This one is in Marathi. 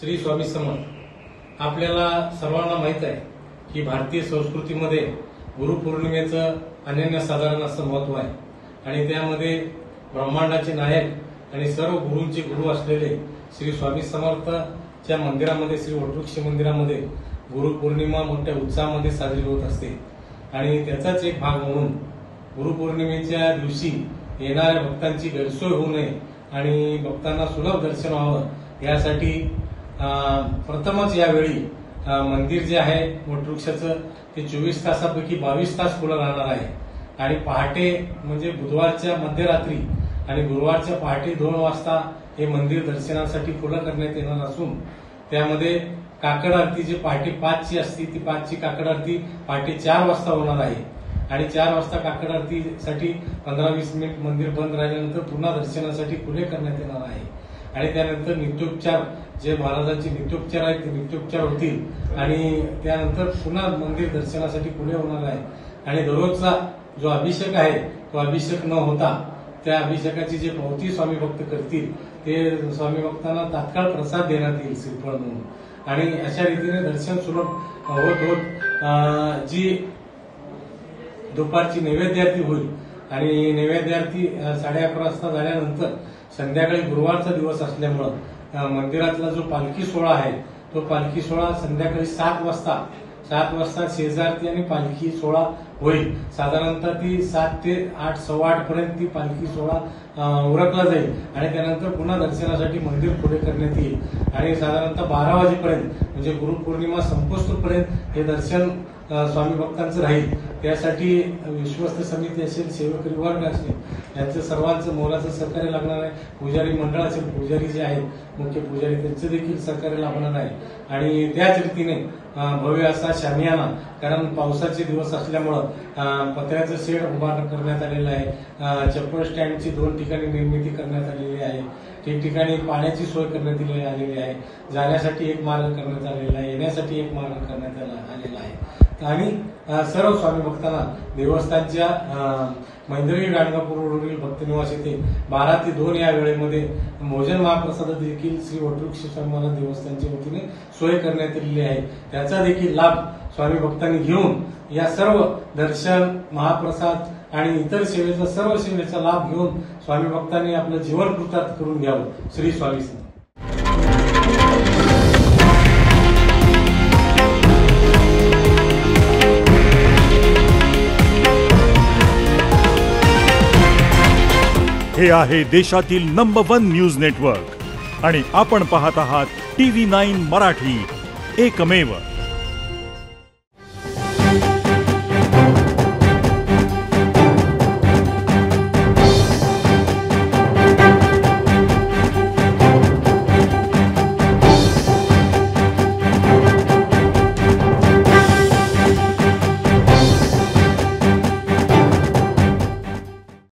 श्री स्वामी समर्थ। आपल्याला सर्वांना माहित आहे की भारतीय संस्कृतीमध्ये गुरुपौर्णिमेचं अनन्यसाधारण असं महत्व आहे आणि त्यामध्ये ब्रह्मांडाचे नायक आणि सर्व गुरूंचे गुरु असलेले श्री स्वामी समर्थच्या मंदिरामध्ये, श्री वटवृक्ष मंदिरामध्ये गुरुपौर्णिमा मोठ्या उत्साहामध्ये साजरी होत असते आणि त्याचाच एक भाग म्हणून गुरुपौर्णिमेच्या दिवशी येणाऱ्या भक्तांची गैरसोय होऊ नये आणि भक्तांना सुलभ दर्शन व्हावं यासाठी प्रथमच यावेळी मंदिर जे आहे वटवृक्षाचं ते 24 तासापैकी 22 तास खुलं राहणार आहे आणि पहाटे म्हणजे बुधवारच्या मध्यरात्री आणि गुरुवारच्या पहाटे 2 वाजता हे मंदिर दर्शनासाठी खुलं करण्यात येणार असून त्यामध्ये काकड आरती जी पहाटे 5 ची असते ती 5 ची काकड आरती पहाटे 4 वाजता होणार आहे आणि 4 वाजता काकड आरतीसाठी 15-20 मिनिट मंदिर बंद राहिल्यानंतर पुन्हा दर्शनासाठी खुले करण्यात येणार आहे आणि त्यानंतर नित्योपचार जे महाराजांचे नित्योपचार आहेत ते नित्योपचार होतील आणि त्यानंतर पुन्हा मंदिर दर्शनासाठी खुले होणार आहे आणि दररोजचा जो अभिषेक आहे तो अभिषेक न होता त्या अभिषेकाची जे पावती स्वामी भक्त करतील ते स्वामी भक्तांना तात्काळ प्रसाद देण्यात येईल श्रीफळ म्हणून आणि अशा रीतीने दर्शन सुलभ होत जी दुपारची नैवेद्य आरती होईल आणि नैवेद्य आरती 11:30 वाजता झाल्यानंतर संध्याकाळी गुरुवारचा दिवस असल्यामुळं मंदिरातला जो पालखी सोहळा आहे तो पालखी सोहळा संध्याकाळी 7 वाजता शेजारती आणि पालखी सोहळा होईल। साधारणतः ती 7 ते 8, 8:15 पर्यंत ती पालखी सोहळा उरकला जाईल आणि त्यानंतर पुन्हा दर्शनासाठी मंदिर खुले करण्यात येईल आणि साधारणतः 12 वाजेपर्यंत म्हणजे गुरुपौर्णिमा संपोस्तोपर्यंत हे दर्शन स्वामी भक्तांचं राहील। त्यासाठी विश्वस्त समिती असेल, सेवकरी वर्ग असेल यांचं सर्वांचं मोलाचं सहकार्य लागणार आहे। पुजारी मंडळ असेल, पुजारी जे आहेत मुख्य पुजारी त्यांचं देखील सहकार्य लाभणार आहे आणि त्याच रीतीने भव्य असा शामियाना, कारण पावसाचे दिवस असल्यामुळं पत्र्याचं शेड उभा करण्यात आलेलं आहे। चप्पल स्टँडची 2 ठिकाणी निर्मिती करण्यात आलेली आहे। ठिकठिकाणी पाण्याची सोय करण्यात आलेली आहे। जाण्यासाठी एक मार्ग करण्यात आलेला आहे, येण्यासाठी एक मार्ग करण्यात आलेला आहे आणि सर्व स्वामी भक्तांना देवस्थानच्या मैंदळी गाणगापूर रोडवरील भक्तनिवास येथे 12 ते 2 या वेळेमध्ये भोजन महाप्रसाद देखील श्री वटवृक्ष स्वामी महाराज देवस्थानच्या वतीने सोय करण्यात आलेली आहे। त्याचा देखील लाभ स्वामी भक्तांनी घेऊन या सर्व दर्शन, महाप्रसाद आणि इतर सेवेचा, सर्व सेवेचा लाभ घेऊन स्वामी भक्तांनी आपलं जीवन कृतार्थ करून घ्यावं। श्री स्वामी समर्थ। हे आहे देशातील नंबर 1 न्यूज नेटवर्क आणि आपण पाहत आहात TV9 मराठी, एकमेव।